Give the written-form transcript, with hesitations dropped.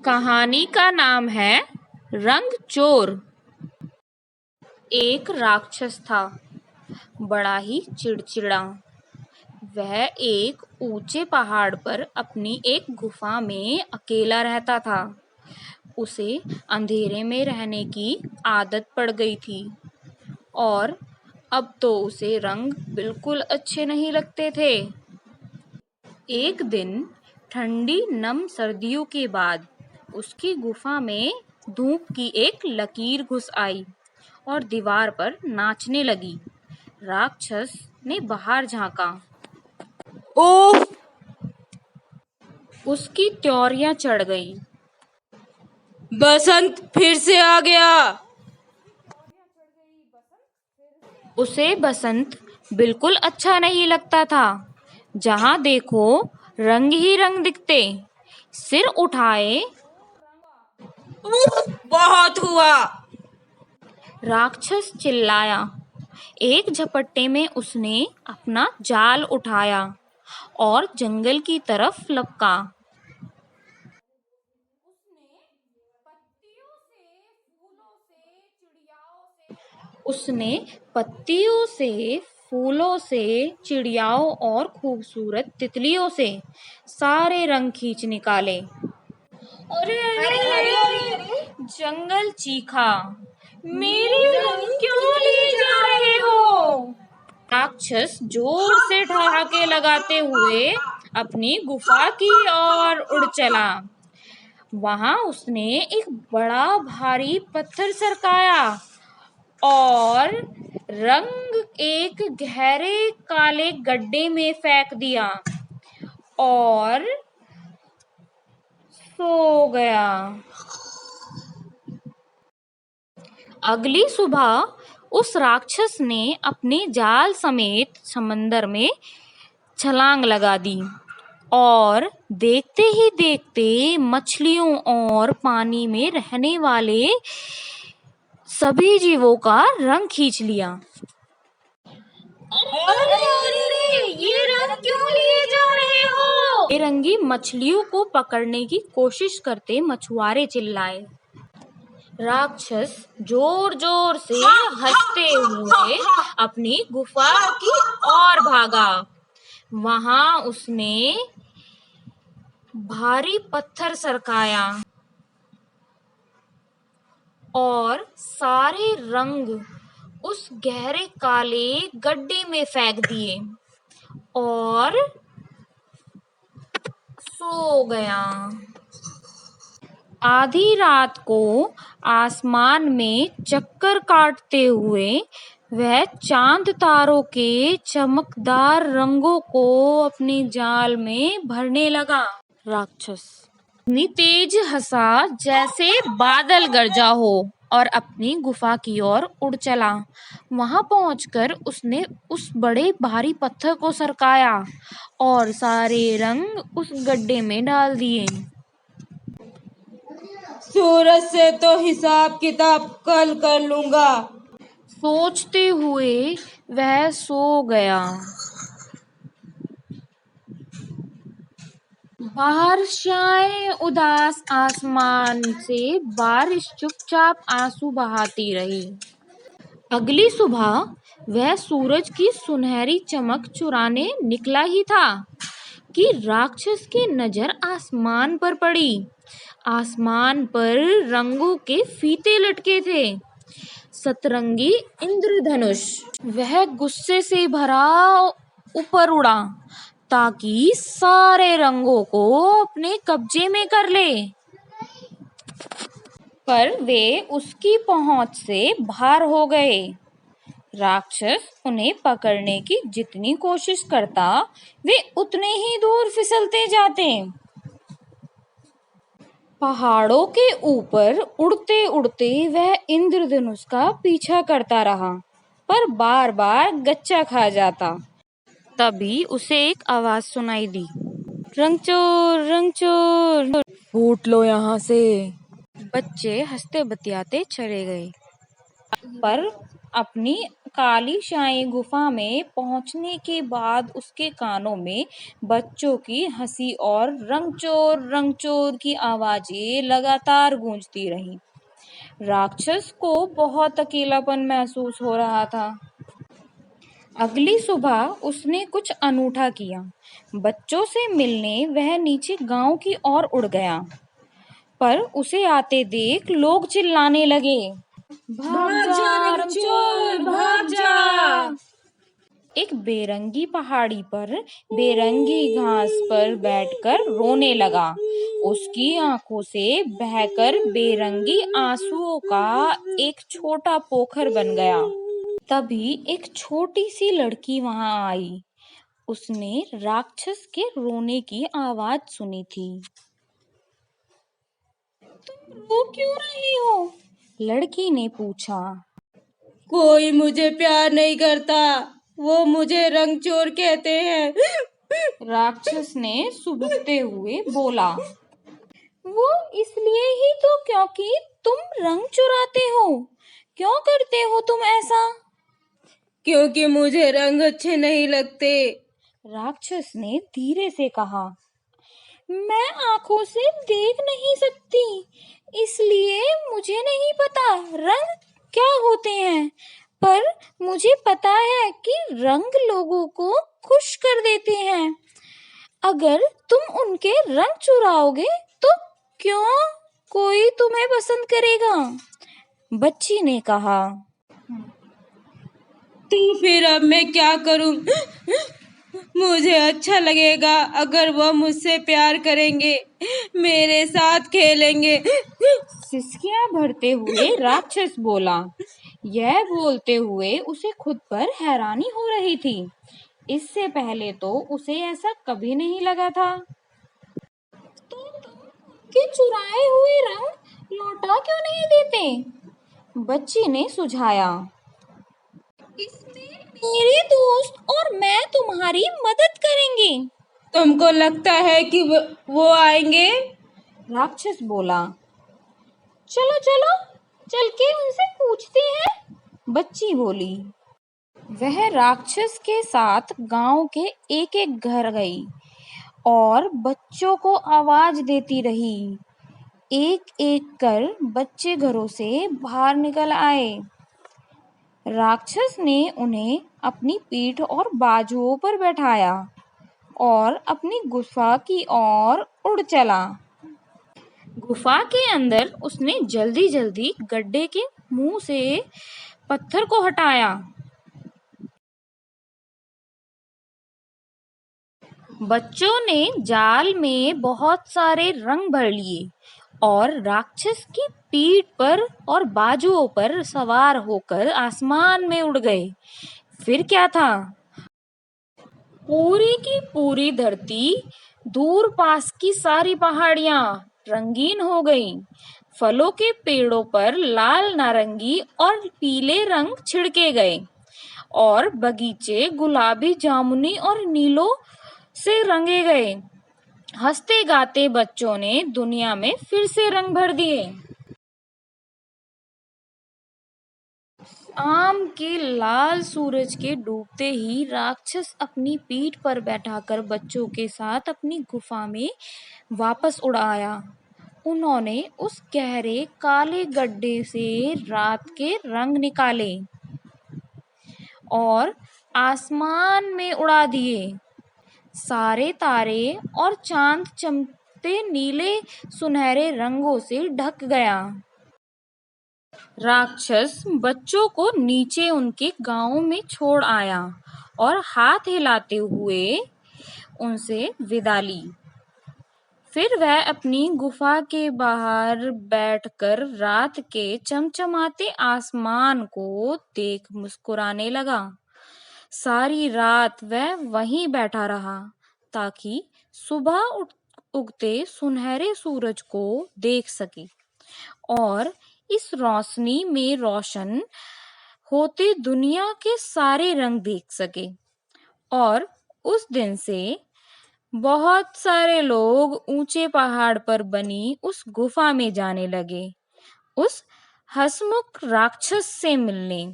कहानी का नाम है रंग चोर। एक राक्षस था, बड़ा ही चिड़चिड़ा। वह एक ऊंचे पहाड़ पर अपनी एक गुफा में अकेला रहता था। उसे अंधेरे में रहने की आदत पड़ गई थी और अब तो उसे रंग बिल्कुल अच्छे नहीं लगते थे। एक दिन ठंडी नम सर्दियों के बाद उसकी गुफा में धूप की एक लकीर घुस आई और दीवार पर नाचने लगी। राक्षस ने बाहर झांका। ओह! उसकी त्योरियां चढ़ गई। बसंत फिर से आ गया। उसे बसंत बिल्कुल अच्छा नहीं लगता था। जहां देखो रंग ही रंग दिखते। सिर उठाए बहुत हुआ। राक्षस चिल्लाया। एक झपट्टे में उसने अपना जाल उठाया और जंगल की तरफ लपका। उसने पत्तियों से, फूलों से, चिड़ियाओं और खूबसूरत तितलियों से सारे रंग खींच निकाले। अरे अरे अरे अरे! जंगल चीखा, मेरे रंग क्यों ले जा रहे हो? राक्षस जोर से ठहाके लगाते हुए अपनी गुफा की ओर उड़ चला। वहां उसने एक बड़ा भारी पत्थर सरकाया और रंग एक गहरे काले गड्ढे में फेंक दिया और सो गया। अगली सुबह उस राक्षस ने अपने जाल समेत समंदर में छलांग लगा दी और देखते ही देखते मछलियों और पानी में रहने वाले सभी जीवों का रंग खींच लिया। अरे अरे अरे! ये रंग क्यों लिए जा रहे हो? बेरंगी मछलियों को पकड़ने की कोशिश करते मछुआरे चिल्लाए। राक्षस जोर जोर से हंसते हुए अपनी गुफा की ओर भागा। वहां उसने भारी पत्थर सरकाया और सारे रंग उस गहरे काले गड्ढे में फेंक दिए और सो गया। आधी रात को आसमान में चक्कर काटते हुए वह चांद तारों के चमकदार रंगों को अपने जाल में भरने लगा। राक्षस इतनी तेज हंसा जैसे बादल गरजा हो और अपनी गुफा की ओर उड़ चला। वहां पहुंचकर उसने उस बड़े भारी पत्थर को सरकाया और सारे रंग उस गड्ढे में डाल दिए। सूरज से तो हिसाब किताब कल कर लूंगा। सोचते हुए वह सो गया। बारिशां उदास आसमान से बारिश चुपचाप आंसू बहाती रही। अगली सुबह वह सूरज की सुनहरी चमक चुराने निकला ही था कि राक्षस की नजर आसमान पर पड़ी। आसमान पर रंगों के फीते लटके थे, सतरंगी इंद्रधनुष। वह गुस्से से भरा ऊपर उड़ा ताकि सारे रंगों को अपने कब्जे में कर ले, पर वे उसकी पहुंच से बाहर हो गए। राक्षस उन्हें पकड़ने की जितनी कोशिश करता, वे उतने ही दूर फिसलते जाते। पहाड़ों के ऊपर उड़ते उड़ते वह इंद्रधनुष का पीछा करता रहा, पर बार बार गच्चा खा जाता। तभी उसे एक आवाज सुनाई दी, रंग चोर, रंग चोर, फूट लो यहाँ से। बच्चे हंसते बतियाते चले गए, पर अपनी कालीशाही गुफा में पहुंचने के बाद उसके कानों में बच्चों की हंसी और रंगचोर की आवाजें लगातार गूंजती रहीं। राक्षस को बहुत अकेलापन महसूस हो रहा था। अगली सुबह उसने कुछ अनूठा किया। बच्चों से मिलने वह नीचे गांव की ओर उड़ गया, पर उसे आते देख लोग चिल्लाने लगे, भाग भाग जा जा रंगचोर, रंगचोर, भाग भाग जा। जा। एक बेरंगी पहाड़ी पर बेरंगी घास पर बैठकर रोने लगा। उसकी आंखों से बहकर बेरंगी आंसुओं का एक छोटा पोखर बन गया। तभी एक छोटी सी लड़की वहां आई। उसने राक्षस के रोने की आवाज सुनी थी। तुम रो क्यों रही हो? लड़की ने पूछा। कोई मुझे प्यार नहीं करता, वो मुझे रंगचोर कहते हैं। राक्षस ने सुबकते हुए बोला। वो इसलिए ही तो क्योंकि तुम रंग चुराते हो। क्यों करते हो तुम ऐसा? क्योंकि मुझे रंग अच्छे नहीं लगते। राक्षस ने धीरे से कहा। मैं आंखों से देख नहीं सकती, इसलिए मुझे नहीं पता रंग क्या होते हैं। पर मुझे पता है कि रंग लोगों को खुश कर देते हैं। अगर तुम उनके रंग चुराओगे तो क्यों कोई तुम्हें पसंद करेगा? बच्ची ने कहा। तो फिर अब मैं क्या करूं? मुझे अच्छा लगेगा अगर वह मुझसे प्यार करेंगे, मेरे साथ खेलेंगे। सिसकियां भरते हुए राक्षस बोला। यह बोलते हुए उसे खुद पर हैरानी हो रही थी। इससे पहले तो उसे ऐसा कभी नहीं लगा था। तो तुम उनके चुराए हुए रंग लौटा क्यों नहीं देते? बच्ची ने सुझाया। इसमें मेरे दोस्त और मैं तुम्हारी मदद करेंगे। तुमको लगता है कि वो आएंगे? राक्षस बोला। चलो चलो चल के उनसे पूछते हैं, बच्ची बोली। वह राक्षस के साथ गांव के एक एक घर गई और बच्चों को आवाज देती रही। एक एक कर बच्चे घरों से बाहर निकल आए। राक्षस ने उन्हें अपनी पीठ और बाजुओं पर बैठाया और अपनी गुफा की ओर उड़ चला। गुफा के अंदर उसने जल्दी जल्दी गड्ढे के मुंह से पत्थर को हटाया। बच्चों ने जाल में बहुत सारे रंग भर लिए और राक्षस की पीठ पर और बाजुओं पर सवार होकर आसमान में उड़ गए। फिर क्या था? पूरी की पूरी धरती, दूर पास की सारी पहाड़ियां रंगीन हो गईं। फलों के पेड़ों पर लाल, नारंगी और पीले रंग छिड़के गए और बगीचे गुलाबी, जामुनी और नीलों से रंगे गए। हंसते गाते बच्चों ने दुनिया में फिर से रंग भर दिए। शाम के लाल सूरज के डूबते ही राक्षस अपनी पीठ पर बैठाकर बच्चों के साथ अपनी गुफा में वापस उड़ आया। उन्होंने उस गहरे काले गड्ढे से रात के रंग निकाले और आसमान में उड़ा दिए। सारे तारे और चांद चमकते नीले सुनहरे रंगों से ढक गया। राक्षस बच्चों को नीचे उनके गांव में छोड़ आया और हाथ हिलाते हुए उनसे विदा ली। फिर वह अपनी गुफा के बाहर बैठकर रात के चमचमाते आसमान को देख मुस्कुराने लगा। सारी रात वह वहीं बैठा रहा ताकि सुबह उगते सुनहरे सूरज को देख सके और इस रोशनी में रोशन होते दुनिया के सारे रंग देख सके। और उस दिन से बहुत सारे लोग ऊंचे पहाड़ पर बनी उस गुफा में जाने लगे, उस हंसमुख राक्षस से मिलने।